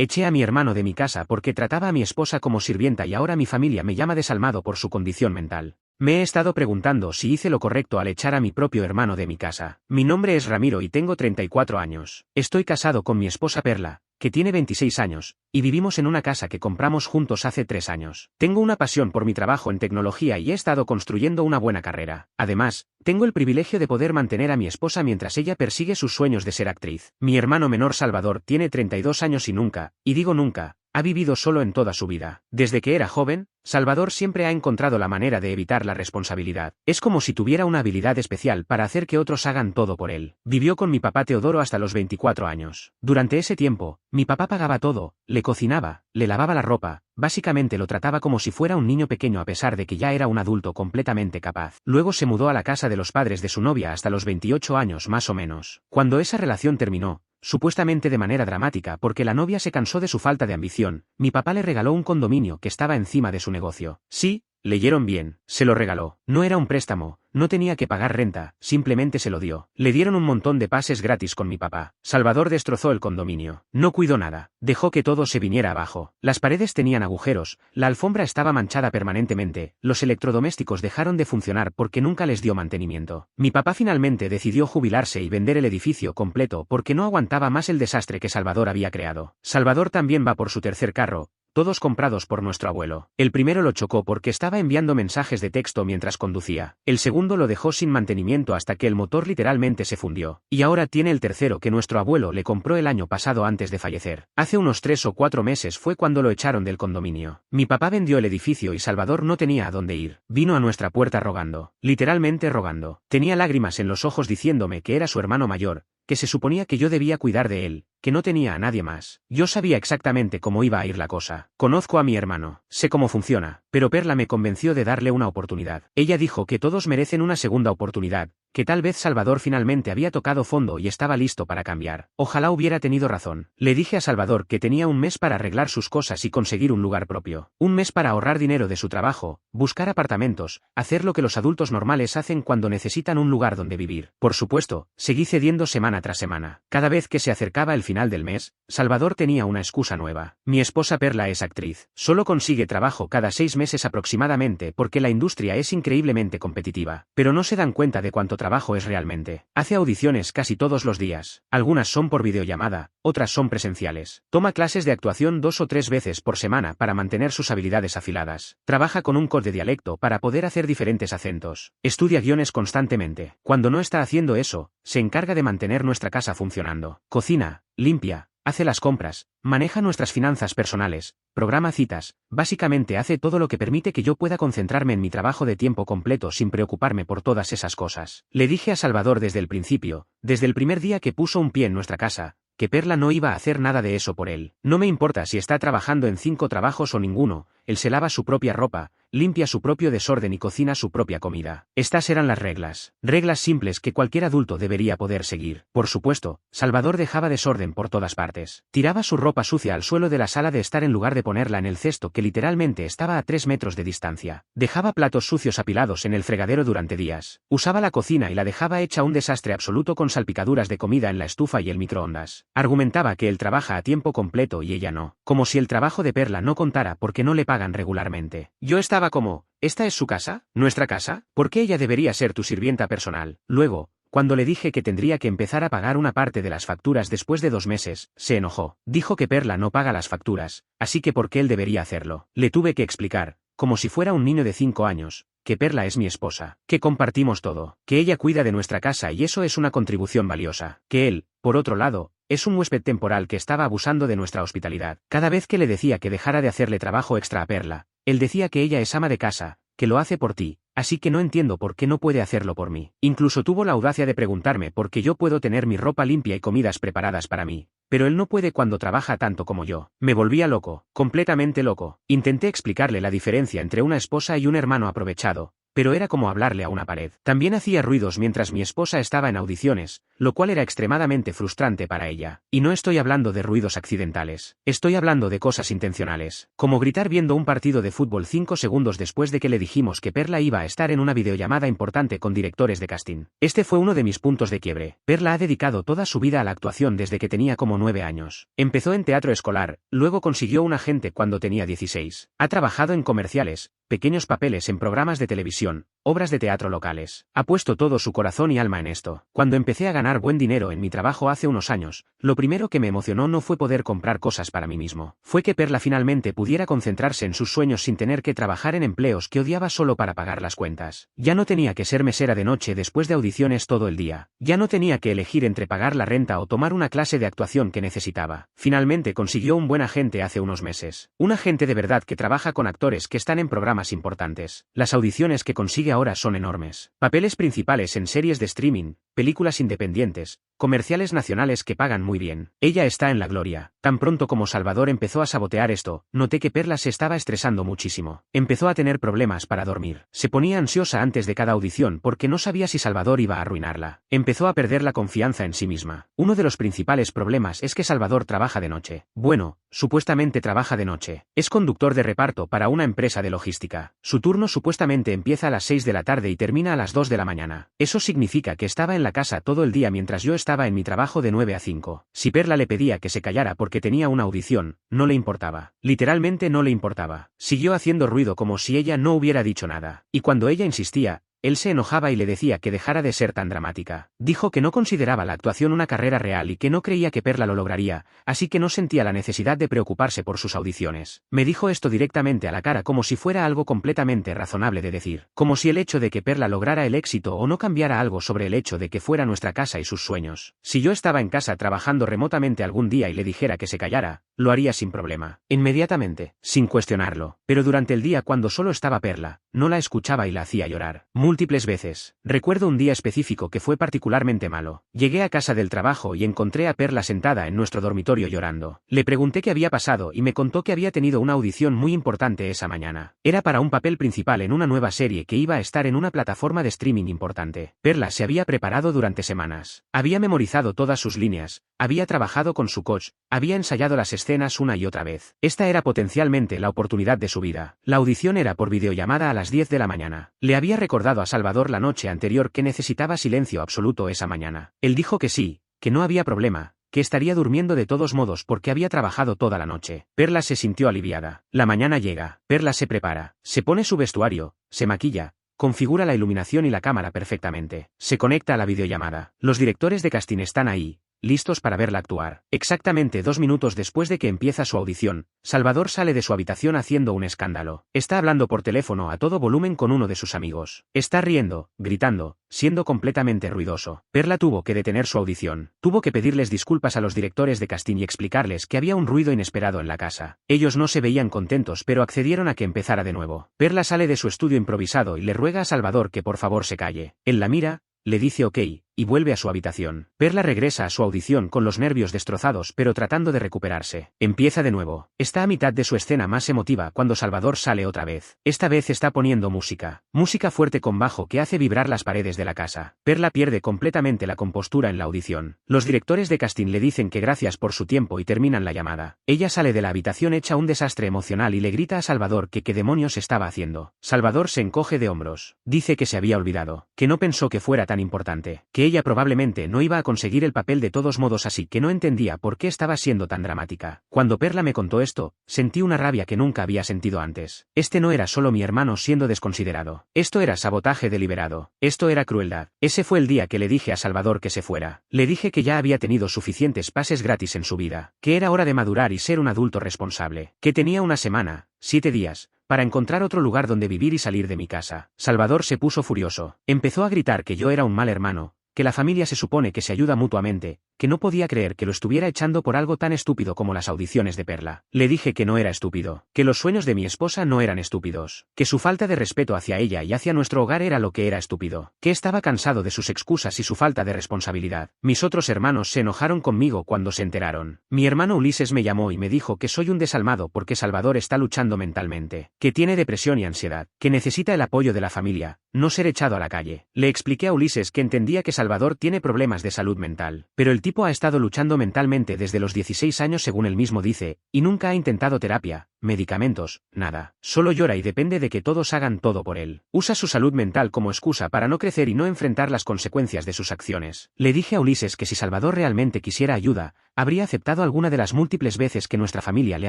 Eché a mi hermano de mi casa porque trataba a mi esposa como sirvienta y ahora mi familia me llama desalmado por su condición mental. Me he estado preguntando si hice lo correcto al echar a mi propio hermano de mi casa. Mi nombre es Ramiro y tengo 34 años. Estoy casado con mi esposa Perla, que tiene 26 años, y vivimos en una casa que compramos juntos hace 3 años. Tengo una pasión por mi trabajo en tecnología y he estado construyendo una buena carrera. Además, tengo el privilegio de poder mantener a mi esposa mientras ella persigue sus sueños de ser actriz. Mi hermano menor Salvador tiene 32 años y nunca, y digo nunca, ha vivido solo en toda su vida. Desde que era joven, Salvador siempre ha encontrado la manera de evitar la responsabilidad. Es como si tuviera una habilidad especial para hacer que otros hagan todo por él. Vivió con mi papá Teodoro hasta los 24 años. Durante ese tiempo, mi papá pagaba todo, le cocinaba, le lavaba la ropa, básicamente lo trataba como si fuera un niño pequeño a pesar de que ya era un adulto completamente capaz. Luego se mudó a la casa de los padres de su novia hasta los 28 años más o menos. Cuando esa relación terminó, supuestamente de manera dramática porque la novia se cansó de su falta de ambición, mi papá le regaló un condominio que estaba encima de su negocio. Sí, leyeron bien, se lo regaló. No era un préstamo, no tenía que pagar renta, simplemente se lo dio. Le dieron un montón de pases gratis con mi papá. Salvador destrozó el condominio. No cuidó nada. Dejó que todo se viniera abajo. Las paredes tenían agujeros, la alfombra estaba manchada permanentemente, los electrodomésticos dejaron de funcionar porque nunca les dio mantenimiento. Mi papá finalmente decidió jubilarse y vender el edificio completo porque no aguantaba más el desastre que Salvador había creado. Salvador también va por su tercer carro, todos comprados por nuestro abuelo. El primero lo chocó porque estaba enviando mensajes de texto mientras conducía. El segundo lo dejó sin mantenimiento hasta que el motor literalmente se fundió. Y ahora tiene el tercero que nuestro abuelo le compró el año pasado antes de fallecer. Hace unos 3 o 4 meses fue cuando lo echaron del condominio. Mi papá vendió el edificio y Salvador no tenía a dónde ir. Vino a nuestra puerta rogando. Literalmente rogando. Tenía lágrimas en los ojos diciéndome que era su hermano mayor, que se suponía que yo debía cuidar de él, que no tenía a nadie más. Yo sabía exactamente cómo iba a ir la cosa. Conozco a mi hermano, sé cómo funciona, pero Perla me convenció de darle una oportunidad. Ella dijo que todos merecen una segunda oportunidad, que tal vez Salvador finalmente había tocado fondo y estaba listo para cambiar. Ojalá hubiera tenido razón. Le dije a Salvador que tenía un mes para arreglar sus cosas y conseguir un lugar propio. Un mes para ahorrar dinero de su trabajo, buscar apartamentos, hacer lo que los adultos normales hacen cuando necesitan un lugar donde vivir. Por supuesto, seguí cediendo semana tras semana. Cada vez que se acercaba el final del mes, Salvador tenía una excusa nueva. Mi esposa Perla es actriz. Solo consigue trabajo cada 6 meses aproximadamente porque la industria es increíblemente competitiva. Pero no se dan cuenta de cuánto trabajo es realmente. Hace audiciones casi todos los días. Algunas son por videollamada, otras son presenciales. Toma clases de actuación 2 o 3 veces por semana para mantener sus habilidades afiladas. Trabaja con un code de dialecto para poder hacer diferentes acentos. Estudia guiones constantemente. Cuando no está haciendo eso, se encarga de mantener nuestra casa funcionando. Cocina, limpia, hace las compras, maneja nuestras finanzas personales, programa citas, básicamente hace todo lo que permite que yo pueda concentrarme en mi trabajo de tiempo completo sin preocuparme por todas esas cosas. Le dije a Salvador desde el principio, desde el primer día que puso un pie en nuestra casa, que Perla no iba a hacer nada de eso por él. No me importa si está trabajando en 5 trabajos o ninguno, él se lava su propia ropa, limpia su propio desorden y cocina su propia comida. Estas eran las reglas. Reglas simples que cualquier adulto debería poder seguir. Por supuesto, Salvador dejaba desorden por todas partes. Tiraba su ropa sucia al suelo de la sala de estar en lugar de ponerla en el cesto que literalmente estaba a 3 metros de distancia. Dejaba platos sucios apilados en el fregadero durante días. Usaba la cocina y la dejaba hecha un desastre absoluto con salpicaduras de comida en la estufa y el microondas. Argumentaba que él trabaja a tiempo completo y ella no. Como si el trabajo de Perla no contara porque no le pagan regularmente. Yo estaba como, ¿esta es su casa? ¿Nuestra casa? ¿Por qué ella debería ser tu sirvienta personal? Luego, cuando le dije que tendría que empezar a pagar una parte de las facturas después de 2 meses, se enojó. Dijo que Perla no paga las facturas, así que ¿por qué él debería hacerlo? Le tuve que explicar, como si fuera un niño de 5 años, que Perla es mi esposa, que compartimos todo, que ella cuida de nuestra casa y eso es una contribución valiosa, que él, por otro lado, es un huésped temporal que estaba abusando de nuestra hospitalidad. Cada vez que le decía que dejara de hacerle trabajo extra a Perla, él decía que ella es ama de casa, que lo hace por ti, así que no entiendo por qué no puede hacerlo por mí. Incluso tuvo la audacia de preguntarme por qué yo puedo tener mi ropa limpia y comidas preparadas para mí, pero él no puede cuando trabaja tanto como yo. Me volvía loco, completamente loco. Intenté explicarle la diferencia entre una esposa y un hermano aprovechado, pero era como hablarle a una pared. También hacía ruidos mientras mi esposa estaba en audiciones, lo cual era extremadamente frustrante para ella. Y no estoy hablando de ruidos accidentales. Estoy hablando de cosas intencionales. Como gritar viendo un partido de fútbol 5 segundos después de que le dijimos que Perla iba a estar en una videollamada importante con directores de casting. Este fue uno de mis puntos de quiebre. Perla ha dedicado toda su vida a la actuación desde que tenía como 9 años. Empezó en teatro escolar, luego consiguió un agente cuando tenía 16. Ha trabajado en comerciales, pequeños papeles en programas de televisión, obras de teatro locales. Ha puesto todo su corazón y alma en esto. Cuando empecé a ganar buen dinero en mi trabajo hace unos años, lo primero que me emocionó no fue poder comprar cosas para mí mismo. Fue que Perla finalmente pudiera concentrarse en sus sueños sin tener que trabajar en empleos que odiaba solo para pagar las cuentas. Ya no tenía que ser mesera de noche después de audiciones todo el día. Ya no tenía que elegir entre pagar la renta o tomar una clase de actuación que necesitaba. Finalmente consiguió un buen agente hace unos meses. Un agente de verdad que trabaja con actores que están en programas importantes. Las audiciones que consigue ahora son enormes. Papeles principales en series de streaming, películas independientes, comerciales nacionales que pagan muy bien. Ella está en la gloria. Tan pronto como Salvador empezó a sabotear esto, noté que Perla se estaba estresando muchísimo. Empezó a tener problemas para dormir. Se ponía ansiosa antes de cada audición porque no sabía si Salvador iba a arruinarla. Empezó a perder la confianza en sí misma. Uno de los principales problemas es que Salvador trabaja de noche. Bueno, supuestamente trabaja de noche. Es conductor de reparto para una empresa de logística. Su turno supuestamente empieza a las 6 de la tarde y termina a las 2 de la mañana. Eso significa que estaba en la casa todo el día mientras yo estaba en mi trabajo de 9 a 5. Si Perla le pedía que se callara porque tenía una audición, no le importaba. Literalmente no le importaba. Siguió haciendo ruido como si ella no hubiera dicho nada. Y cuando ella insistía, él se enojaba y le decía que dejara de ser tan dramática. Dijo que no consideraba la actuación una carrera real y que no creía que Perla lo lograría, así que no sentía la necesidad de preocuparse por sus audiciones. Me dijo esto directamente a la cara como si fuera algo completamente razonable de decir. Como si el hecho de que Perla lograra el éxito o no cambiara algo sobre el hecho de que fuera nuestra casa y sus sueños. Si yo estaba en casa trabajando remotamente algún día y le dijera que se callara, lo haría sin problema. Inmediatamente, sin cuestionarlo. Pero durante el día cuando solo estaba Perla, no la escuchaba y la hacía llorar. Múltiples veces. Recuerdo un día específico que fue particularmente malo. Llegué a casa del trabajo y encontré a Perla sentada en nuestro dormitorio llorando. Le pregunté qué había pasado y me contó que había tenido una audición muy importante esa mañana. Era para un papel principal en una nueva serie que iba a estar en una plataforma de streaming importante. Perla se había preparado durante semanas. Había memorizado todas sus líneas, había trabajado con su coach, había ensayado las escenas una y otra vez. Esta era potencialmente la oportunidad de su vida. La audición era por videollamada a las 10 de la mañana. Le había recordado a Salvador la noche anterior que necesitaba silencio absoluto esa mañana. Él dijo que sí, que no había problema, que estaría durmiendo de todos modos porque había trabajado toda la noche. Perla se sintió aliviada. La mañana llega. Perla se prepara, se pone su vestuario, se maquilla, configura la iluminación y la cámara perfectamente. Se conecta a la videollamada. Los directores de casting están ahí, listos para verla actuar. Exactamente 2 minutos después de que empieza su audición, Salvador sale de su habitación haciendo un escándalo. Está hablando por teléfono a todo volumen con uno de sus amigos. Está riendo, gritando, siendo completamente ruidoso. Perla tuvo que detener su audición. Tuvo que pedirles disculpas a los directores de casting y explicarles que había un ruido inesperado en la casa. Ellos no se veían contentos pero accedieron a que empezara de nuevo. Perla sale de su estudio improvisado y le ruega a Salvador que por favor se calle. Él la mira, le dice ok, y vuelve a su habitación. Perla regresa a su audición con los nervios destrozados pero tratando de recuperarse. Empieza de nuevo. Está a mitad de su escena más emotiva cuando Salvador sale otra vez. Esta vez está poniendo música. Música fuerte con bajo que hace vibrar las paredes de la casa. Perla pierde completamente la compostura en la audición. Los directores de casting le dicen que gracias por su tiempo y terminan la llamada. Ella sale de la habitación hecha un desastre emocional y le grita a Salvador que qué demonios estaba haciendo. Salvador se encoge de hombros. Dice que se había olvidado, que no pensó que fuera tan importante, que ella probablemente no iba a conseguir el papel de todos modos, así que no entendía por qué estaba siendo tan dramática. Cuando Perla me contó esto, sentí una rabia que nunca había sentido antes. Este no era solo mi hermano siendo desconsiderado. Esto era sabotaje deliberado. Esto era crueldad. Ese fue el día que le dije a Salvador que se fuera. Le dije que ya había tenido suficientes pases gratis en su vida, que era hora de madurar y ser un adulto responsable, que tenía una semana, 7 días, para encontrar otro lugar donde vivir y salir de mi casa. Salvador se puso furioso. Empezó a gritar que yo era un mal hermano, que la familia se supone que se ayuda mutuamente, que no podía creer que lo estuviera echando por algo tan estúpido como las audiciones de Perla. Le dije que no era estúpido, que los sueños de mi esposa no eran estúpidos, que su falta de respeto hacia ella y hacia nuestro hogar era lo que era estúpido, que estaba cansado de sus excusas y su falta de responsabilidad. Mis otros hermanos se enojaron conmigo cuando se enteraron. Mi hermano Ulises me llamó y me dijo que soy un desalmado porque Salvador está luchando mentalmente, que tiene depresión y ansiedad, que necesita el apoyo de la familia, no ser echado a la calle. Le expliqué a Ulises que entendía que Salvador tiene problemas de salud mental, pero el tipo ha estado luchando mentalmente desde los 16 años según él mismo dice, y nunca ha intentado terapia, medicamentos, nada. Solo llora y depende de que todos hagan todo por él. Usa su salud mental como excusa para no crecer y no enfrentar las consecuencias de sus acciones. Le dije a Ulises que si Salvador realmente quisiera ayuda, habría aceptado alguna de las múltiples veces que nuestra familia le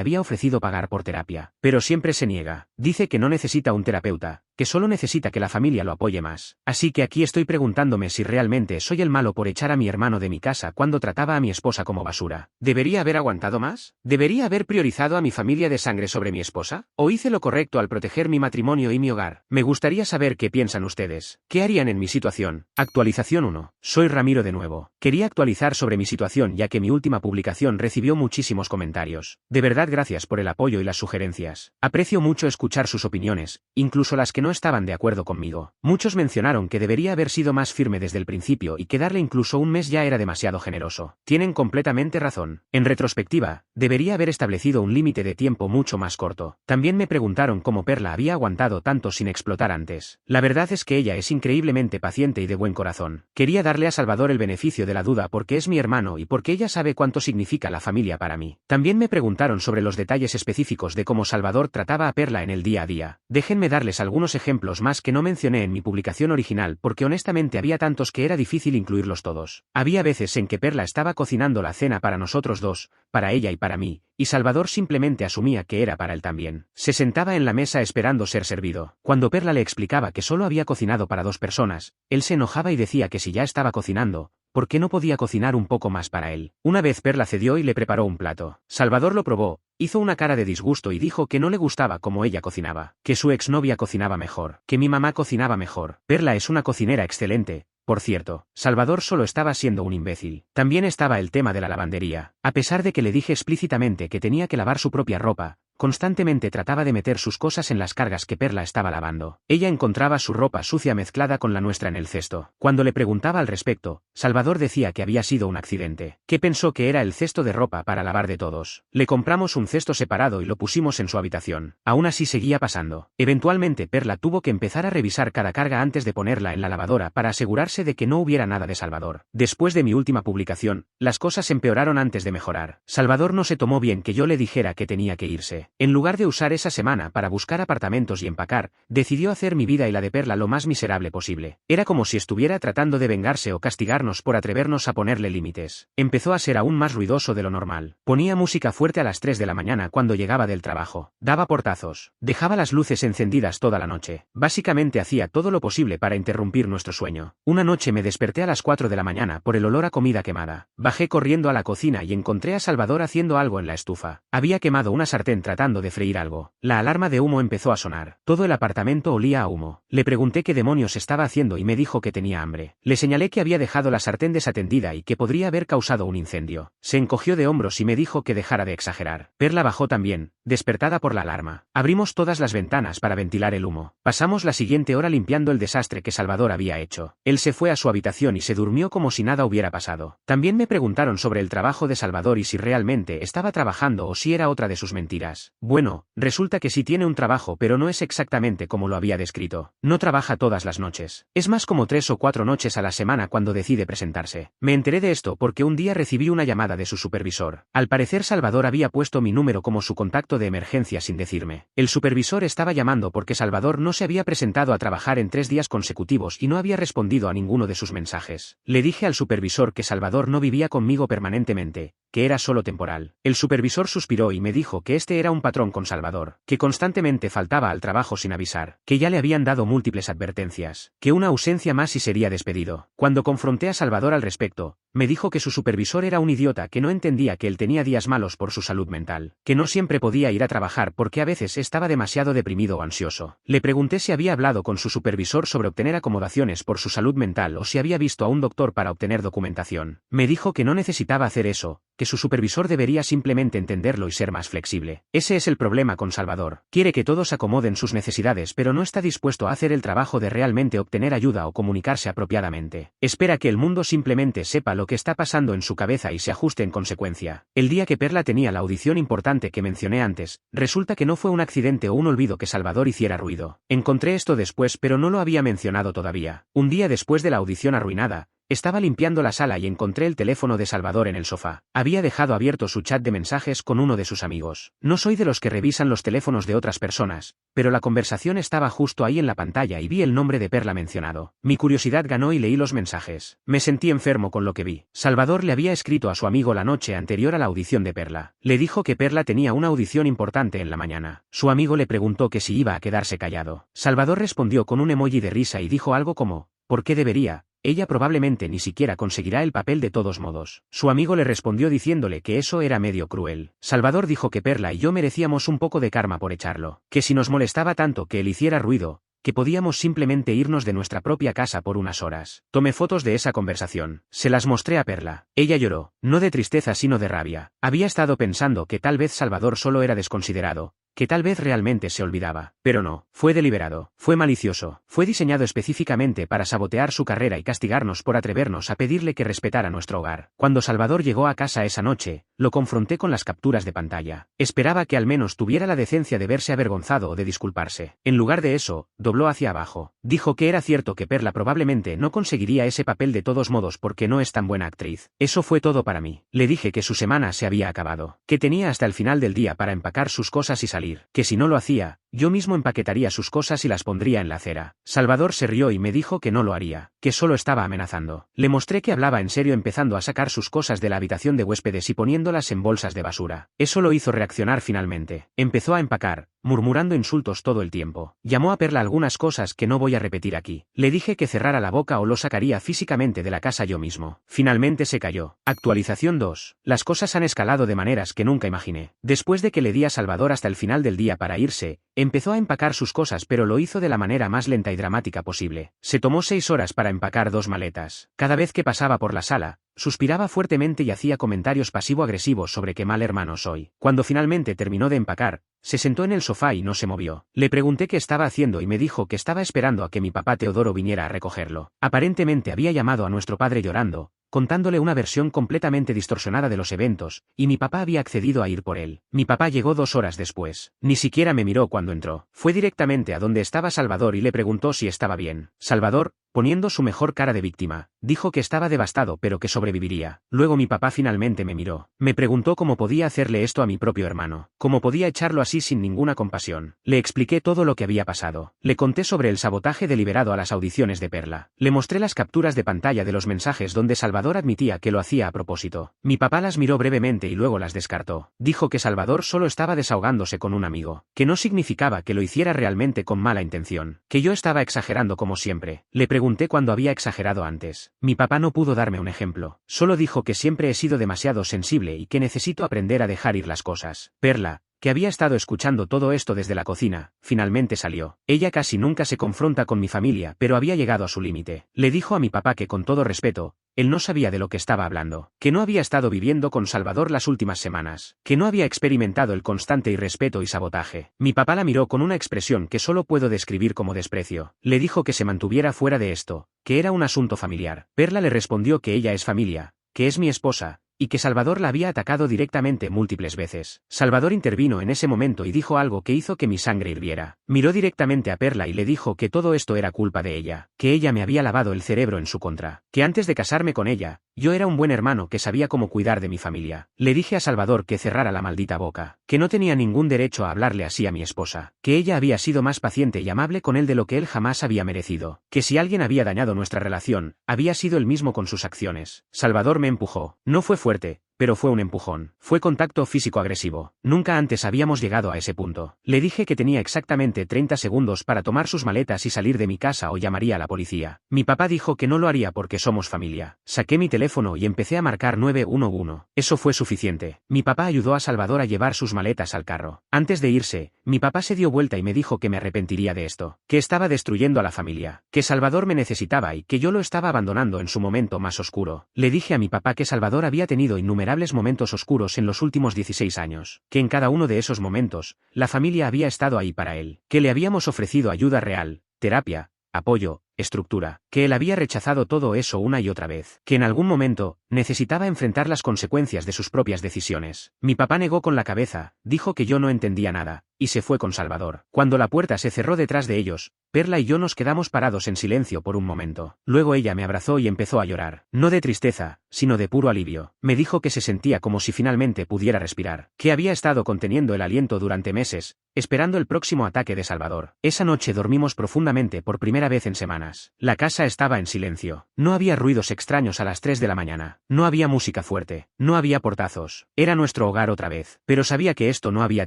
había ofrecido pagar por terapia. Pero siempre se niega. Dice que no necesita un terapeuta, que solo necesita que la familia lo apoye más. Así que aquí estoy preguntándome si realmente soy el malo por echar a mi hermano de mi casa cuando trataba a mi esposa como basura. ¿Debería haber aguantado más? ¿Debería haber priorizado a mi familia de sangre sobre mi esposa? ¿O hice lo correcto al proteger mi matrimonio y mi hogar? Me gustaría saber qué piensan ustedes. ¿Qué harían en mi situación? Actualización 1. Soy Ramiro de nuevo. Quería actualizar sobre mi situación ya que mi última publicación recibió muchísimos comentarios. De verdad gracias por el apoyo y las sugerencias. Aprecio mucho escuchar sus opiniones, incluso las que no estaban de acuerdo conmigo. Muchos mencionaron que debería haber sido más firme desde el principio y que darle incluso un mes ya era demasiado generoso. Tienen completamente razón. En retrospectiva, debería haber establecido un límite de tiempo mucho más corto. También me preguntaron cómo Perla había aguantado tanto sin explotar antes. La verdad es que ella es increíblemente paciente y de buen corazón. Quería darle a Salvador el beneficio de la duda porque es mi hermano y porque ella sabe cuánto significa la familia para mí. También me preguntaron sobre los detalles específicos de cómo Salvador trataba a Perla en el día a día. Déjenme darles algunos ejemplos más que no mencioné en mi publicación original porque honestamente había tantos que era difícil incluirlos todos. Había veces en que Perla estaba cocinando la cena para nosotros dos, para ella y para mí, y Salvador simplemente asumía que era para él también. Se sentaba en la mesa esperando ser servido. Cuando Perla le explicaba que solo había cocinado para 2 personas, él se enojaba y decía que si ya estaba cocinando, ¿por qué no podía cocinar un poco más para él? Una vez Perla cedió y le preparó un plato. Salvador lo probó, hizo una cara de disgusto y dijo que no le gustaba cómo ella cocinaba, que su exnovia cocinaba mejor, que mi mamá cocinaba mejor. Perla es una cocinera excelente. Por cierto, Salvador solo estaba siendo un imbécil. También estaba el tema de la lavandería. A pesar de que le dije explícitamente que tenía que lavar su propia ropa, constantemente trataba de meter sus cosas en las cargas que Perla estaba lavando. Ella encontraba su ropa sucia mezclada con la nuestra en el cesto. Cuando le preguntaba al respecto, Salvador decía que había sido un accidente, que pensó que era el cesto de ropa para lavar de todos. Le compramos un cesto separado y lo pusimos en su habitación. Aún así seguía pasando. Eventualmente Perla tuvo que empezar a revisar cada carga antes de ponerla en la lavadora para asegurarse de que no hubiera nada de Salvador. Después de mi última publicación, las cosas empeoraron antes de mejorar. Salvador no se tomó bien que yo le dijera que tenía que irse. En lugar de usar esa semana para buscar apartamentos y empacar, decidió hacer mi vida y la de Perla lo más miserable posible. Era como si estuviera tratando de vengarse o castigarnos por atrevernos a ponerle límites. Empezó a ser aún más ruidoso de lo normal. Ponía música fuerte a las 3 de la mañana cuando llegaba del trabajo. Daba portazos. Dejaba las luces encendidas toda la noche. Básicamente hacía todo lo posible para interrumpir nuestro sueño. Una noche me desperté a las 4 de la mañana por el olor a comida quemada. Bajé corriendo a la cocina y encontré a Salvador haciendo algo en la estufa. Había quemado una sartén tratando de freír algo. La alarma de humo empezó a sonar. Todo el apartamento olía a humo. Le pregunté qué demonios estaba haciendo y me dijo que tenía hambre. Le señalé que había dejado la sartén desatendida y que podría haber causado un incendio. Se encogió de hombros y me dijo que dejara de exagerar. Perla bajó también, despertada por la alarma. Abrimos todas las ventanas para ventilar el humo. Pasamos la siguiente hora limpiando el desastre que Salvador había hecho. Él se fue a su habitación y se durmió como si nada hubiera pasado. También me preguntaron sobre el trabajo de Salvador y si realmente estaba trabajando o si era otra de sus mentiras. Bueno, resulta que sí tiene un trabajo pero no es exactamente como lo había descrito. No trabaja todas las noches. Es más como 3 o 4 noches a la semana cuando decide presentarse. Me enteré de esto porque un día recibí una llamada de su supervisor. Al parecer Salvador había puesto mi número como su contacto de emergencia sin decirme. El supervisor estaba llamando porque Salvador no se había presentado a trabajar en 3 días consecutivos y no había respondido a ninguno de sus mensajes. Le dije al supervisor que Salvador no vivía conmigo permanentemente, que era solo temporal. El supervisor suspiró y me dijo que este era un patrón con Salvador, que constantemente faltaba al trabajo sin avisar, que ya le habían dado múltiples advertencias, que una ausencia más y sería despedido. Cuando confronté a Salvador al respecto, me dijo que su supervisor era un idiota que no entendía que él tenía días malos por su salud mental, que no siempre podía ir a trabajar porque a veces estaba demasiado deprimido o ansioso. Le pregunté si había hablado con su supervisor sobre obtener acomodaciones por su salud mental o si había visto a un doctor para obtener documentación. Me dijo que no necesitaba hacer eso, que su supervisor debería simplemente entenderlo y ser más flexible. Ese es el problema con Salvador. Quiere que todos acomoden sus necesidades pero no está dispuesto a hacer el trabajo de realmente obtener ayuda o comunicarse apropiadamente. Espera que el mundo simplemente sepa lo que está pasando en su cabeza y se ajuste en consecuencia. El día que Perla tenía la audición importante que mencioné antes, resulta que no fue un accidente o un olvido que Salvador hiciera ruido. Encontré esto después pero no lo había mencionado todavía. Un día después de la audición arruinada, estaba limpiando la sala y encontré el teléfono de Salvador en el sofá. Había dejado abierto su chat de mensajes con uno de sus amigos. No soy de los que revisan los teléfonos de otras personas, pero la conversación estaba justo ahí en la pantalla y vi el nombre de Perla mencionado. Mi curiosidad ganó y leí los mensajes. Me sentí enfermo con lo que vi. Salvador le había escrito a su amigo la noche anterior a la audición de Perla. Le dijo que Perla tenía una audición importante en la mañana. Su amigo le preguntó que si iba a quedarse callado. Salvador respondió con un emoji de risa y dijo algo como, ¿por qué debería? Ella probablemente ni siquiera conseguirá el papel de todos modos. Su amigo le respondió diciéndole que eso era medio cruel. Salvador dijo que Perla y yo merecíamos un poco de karma por echarlo, que si nos molestaba tanto que él hiciera ruido, que podíamos simplemente irnos de nuestra propia casa por unas horas. Tomé fotos de esa conversación. Se las mostré a Perla. Ella lloró, no de tristeza sino de rabia. Había estado pensando que tal vez Salvador solo era desconsiderado, que tal vez realmente se olvidaba, pero no, fue deliberado, fue malicioso, fue diseñado específicamente para sabotear su carrera y castigarnos por atrevernos a pedirle que respetara nuestro hogar. Cuando Salvador llegó a casa esa noche, lo confronté con las capturas de pantalla. Esperaba que al menos tuviera la decencia de verse avergonzado o de disculparse. En lugar de eso, dobló hacia abajo. Dijo que era cierto que Perla probablemente no conseguiría ese papel de todos modos porque no es tan buena actriz. Eso fue todo para mí. Le dije que su semana se había acabado, que tenía hasta el final del día para empacar sus cosas y salir, que si no lo hacía, yo mismo empaquetaría sus cosas y las pondría en la acera. Salvador se rió y me dijo que no lo haría, que solo estaba amenazando. Le mostré que hablaba en serio empezando a sacar sus cosas de la habitación de huéspedes y poniéndolas en bolsas de basura. Eso lo hizo reaccionar finalmente. Empezó a empacar, murmurando insultos todo el tiempo. Llamó a Perla algunas cosas que no voy a repetir aquí. Le dije que cerrara la boca o lo sacaría físicamente de la casa yo mismo. Finalmente se calló. Actualización 2. Las cosas han escalado de maneras que nunca imaginé. Después de que le di a Salvador hasta el final del día para irse, empezó a empacar sus cosas pero lo hizo de la manera más lenta y dramática posible. Se tomó 6 horas para empacar 2 maletas. Cada vez que pasaba por la sala, suspiraba fuertemente y hacía comentarios pasivo-agresivos sobre qué mal hermano soy. Cuando finalmente terminó de empacar, se sentó en el sofá y no se movió. Le pregunté qué estaba haciendo y me dijo que estaba esperando a que mi papá Teodoro viniera a recogerlo. Aparentemente había llamado a nuestro padre llorando, contándole una versión completamente distorsionada de los eventos, y mi papá había accedido a ir por él. Mi papá llegó 2 horas después. Ni siquiera me miró cuando entró. Fue directamente a donde estaba Salvador y le preguntó si estaba bien. Salvador, poniendo su mejor cara de víctima, dijo que estaba devastado pero que sobreviviría. Luego mi papá finalmente me miró. Me preguntó cómo podía hacerle esto a mi propio hermano, cómo podía echarlo así sin ninguna compasión. Le expliqué todo lo que había pasado. Le conté sobre el sabotaje deliberado a las audiciones de Perla. Le mostré las capturas de pantalla de los mensajes donde Salvador admitía que lo hacía a propósito. Mi papá las miró brevemente y luego las descartó. Dijo que Salvador solo estaba desahogándose con un amigo, que no significaba que lo hiciera realmente con mala intención, que yo estaba exagerando como siempre. Le pregunté cuándo había exagerado antes. Mi papá no pudo darme un ejemplo. Solo dijo que siempre he sido demasiado sensible y que necesito aprender a dejar ir las cosas. Perla, que había estado escuchando todo esto desde la cocina, finalmente salió. Ella casi nunca se confronta con mi familia, pero había llegado a su límite. Le dijo a mi papá que con todo respeto, él no sabía de lo que estaba hablando, que no había estado viviendo con Salvador las últimas semanas, que no había experimentado el constante irrespeto y sabotaje. Mi papá la miró con una expresión que solo puedo describir como desprecio. Le dijo que se mantuviera fuera de esto, que era un asunto familiar. Perla le respondió que ella es familia, que es mi esposa, y que Salvador la había atacado directamente múltiples veces. Salvador intervino en ese momento y dijo algo que hizo que mi sangre hirviera. Miró directamente a Perla y le dijo que todo esto era culpa de ella, que ella me había lavado el cerebro en su contra, que antes de casarme con ella, yo era un buen hermano que sabía cómo cuidar de mi familia. Le dije a Salvador que cerrara la maldita boca, que no tenía ningún derecho a hablarle así a mi esposa, que ella había sido más paciente y amable con él de lo que él jamás había merecido, que si alguien había dañado nuestra relación, había sido él mismo con sus acciones. Salvador me empujó. No fue fuerte, pero fue un empujón. Fue contacto físico agresivo. Nunca antes habíamos llegado a ese punto. Le dije que tenía exactamente 30 segundos para tomar sus maletas y salir de mi casa o llamaría a la policía. Mi papá dijo que no lo haría porque somos familia. Saqué mi teléfono y empecé a marcar 911. Eso fue suficiente. Mi papá ayudó a Salvador a llevar sus maletas al carro. Antes de irse, mi papá se dio vuelta y me dijo que me arrepentiría de esto, que estaba destruyendo a la familia, que Salvador me necesitaba y que yo lo estaba abandonando en su momento más oscuro. Le dije a mi papá que Salvador había tenido innumerables momentos oscuros en los últimos 16 años, que en cada uno de esos momentos, la familia había estado ahí para él, que le habíamos ofrecido ayuda real, terapia, apoyo, estructura, que él había rechazado todo eso una y otra vez, que en algún momento, necesitaba enfrentar las consecuencias de sus propias decisiones. Mi papá negó con la cabeza, dijo que yo no entendía nada, y se fue con Salvador. Cuando la puerta se cerró detrás de ellos, Perla y yo nos quedamos parados en silencio por un momento. Luego ella me abrazó y empezó a llorar, no de tristeza, sino de puro alivio. Me dijo que se sentía como si finalmente pudiera respirar, que había estado conteniendo el aliento durante meses, esperando el próximo ataque de Salvador. Esa noche dormimos profundamente por primera vez en semanas. La casa estaba en silencio. No había ruidos extraños a las 3 de la mañana. No había música fuerte. No había portazos. Era nuestro hogar otra vez. Pero sabía que esto no había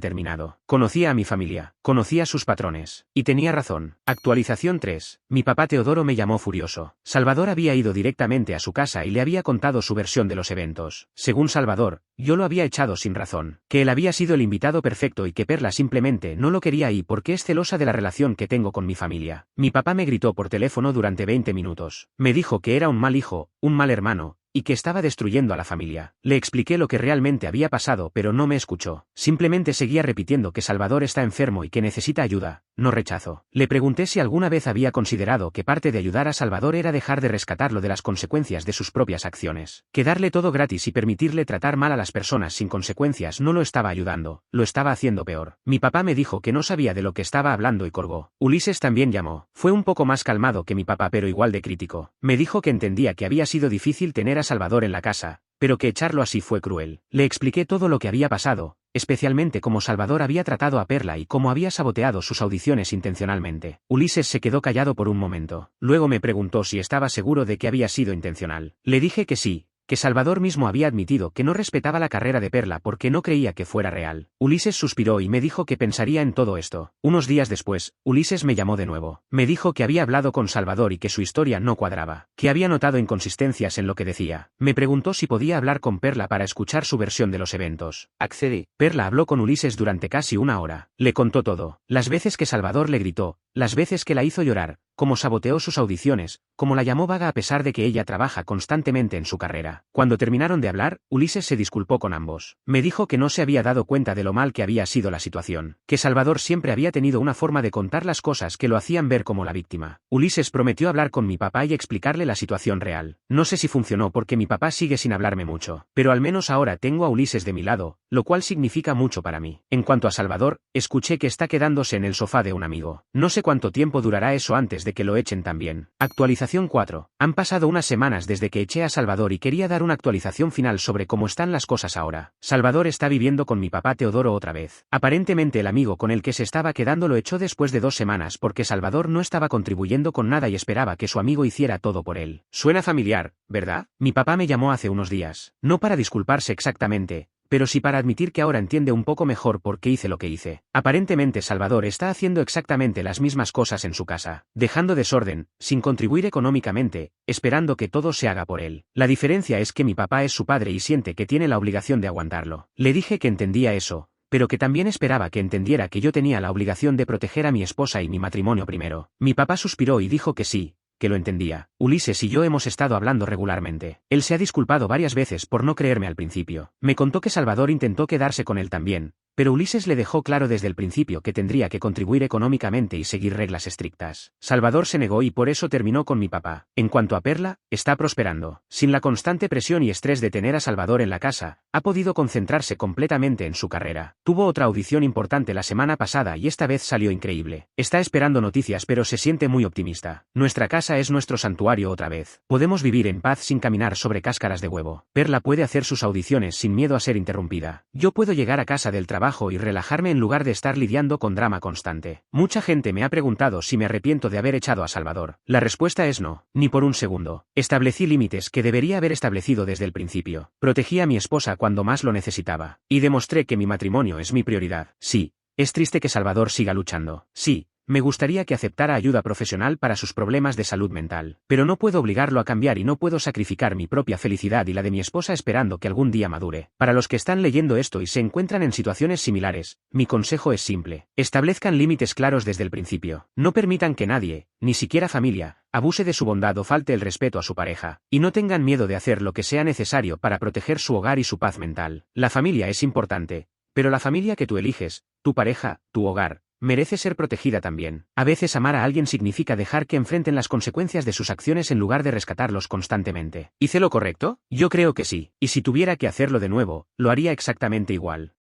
terminado. Conocía a mi familia. Conocía sus patrones. Y tenía razón. Actualización 3. Mi papá Teodoro me llamó furioso. Salvador había ido directamente a su casa y le había contado su versión de los eventos. Según Salvador, yo lo había echado sin razón. Que él había sido el invitado perfecto y que Perla simplemente no lo quería ahí porque es celosa de la relación que tengo con mi familia. Mi papá me gritó por teléfono durante 20 minutos. Me dijo que era un mal hijo, un mal hermano, y que estaba destruyendo a la familia. Le expliqué lo que realmente había pasado pero no me escuchó. Simplemente seguía repitiendo que Salvador está enfermo y que necesita ayuda, no rechazo. Le pregunté si alguna vez había considerado que parte de ayudar a Salvador era dejar de rescatarlo de las consecuencias de sus propias acciones. Que darle todo gratis y permitirle tratar mal a las personas sin consecuencias no lo estaba ayudando, lo estaba haciendo peor. Mi papá me dijo que no sabía de lo que estaba hablando y colgó. Ulises también llamó. Fue un poco más calmado que mi papá pero igual de crítico. Me dijo que entendía que había sido difícil tener a Salvador en la casa, pero que echarlo así fue cruel. Le expliqué todo lo que había pasado, especialmente cómo Salvador había tratado a Perla y cómo había saboteado sus audiciones intencionalmente. Ulises se quedó callado por un momento. Luego me preguntó si estaba seguro de que había sido intencional. Le dije que sí, que Salvador mismo había admitido que no respetaba la carrera de Perla porque no creía que fuera real. Ulises suspiró y me dijo que pensaría en todo esto. Unos días después, Ulises me llamó de nuevo. Me dijo que había hablado con Salvador y que su historia no cuadraba, que había notado inconsistencias en lo que decía. Me preguntó si podía hablar con Perla para escuchar su versión de los eventos. Accedí. Perla habló con Ulises durante casi una hora. Le contó todo. Las veces que Salvador le gritó, las veces que la hizo llorar, cómo saboteó sus audiciones, cómo la llamó vaga a pesar de que ella trabaja constantemente en su carrera. Cuando terminaron de hablar, Ulises se disculpó con ambos. Me dijo que no se había dado cuenta de lo mal que había sido la situación, que Salvador siempre había tenido una forma de contar las cosas que lo hacían ver como la víctima. Ulises prometió hablar con mi papá y explicarle la situación real. No sé si funcionó porque mi papá sigue sin hablarme mucho, pero al menos ahora tengo a Ulises de mi lado, lo cual significa mucho para mí. En cuanto a Salvador, escuché que está quedándose en el sofá de un amigo. No sé cuánto tiempo durará eso antes de que lo echen también. Actualización 4. Han pasado unas semanas desde que eché a Salvador y quería dar una actualización final sobre cómo están las cosas ahora. Salvador está viviendo con mi papá Teodoro otra vez. Aparentemente el amigo con el que se estaba quedando lo echó después de 2 semanas porque Salvador no estaba contribuyendo con nada y esperaba que su amigo hiciera todo por él. Suena familiar, ¿verdad? Mi papá me llamó hace unos días. No para disculparse exactamente, pero sí para admitir que ahora entiende un poco mejor por qué hice lo que hice. Aparentemente Salvador está haciendo exactamente las mismas cosas en su casa, dejando desorden, sin contribuir económicamente, esperando que todo se haga por él. La diferencia es que mi papá es su padre y siente que tiene la obligación de aguantarlo. Le dije que entendía eso, pero que también esperaba que entendiera que yo tenía la obligación de proteger a mi esposa y mi matrimonio primero. Mi papá suspiró y dijo que sí, que lo entendía. Ulises y yo hemos estado hablando regularmente. Él se ha disculpado varias veces por no creerme al principio. Me contó que Salvador intentó quedarse con él también, pero Ulises le dejó claro desde el principio que tendría que contribuir económicamente y seguir reglas estrictas. Salvador se negó y por eso terminó con mi papá. En cuanto a Perla, está prosperando. Sin la constante presión y estrés de tener a Salvador en la casa, ha podido concentrarse completamente en su carrera. Tuvo otra audición importante la semana pasada y esta vez salió increíble. Está esperando noticias pero se siente muy optimista. Nuestra casa es nuestro santuario otra vez. Podemos vivir en paz sin caminar sobre cáscaras de huevo. Perla puede hacer sus audiciones sin miedo a ser interrumpida. Yo puedo llegar a casa del trabajo trabajo y relajarme en lugar de estar lidiando con drama constante. Mucha gente me ha preguntado si me arrepiento de haber echado a Salvador. La respuesta es no, ni por un segundo. Establecí límites que debería haber establecido desde el principio. Protegí a mi esposa cuando más lo necesitaba. Y demostré que mi matrimonio es mi prioridad. Sí, es triste que Salvador siga luchando. Sí. Me gustaría que aceptara ayuda profesional para sus problemas de salud mental, pero no puedo obligarlo a cambiar y no puedo sacrificar mi propia felicidad y la de mi esposa esperando que algún día madure. Para los que están leyendo esto y se encuentran en situaciones similares, mi consejo es simple. Establezcan límites claros desde el principio. No permitan que nadie, ni siquiera familia, abuse de su bondad o falte el respeto a su pareja, y no tengan miedo de hacer lo que sea necesario para proteger su hogar y su paz mental. La familia es importante, pero la familia que tú eliges, tu pareja, tu hogar, merece ser protegida también. A veces amar a alguien significa dejar que enfrenten las consecuencias de sus acciones en lugar de rescatarlos constantemente. ¿Hice lo correcto? Yo creo que sí, y si tuviera que hacerlo de nuevo, lo haría exactamente igual.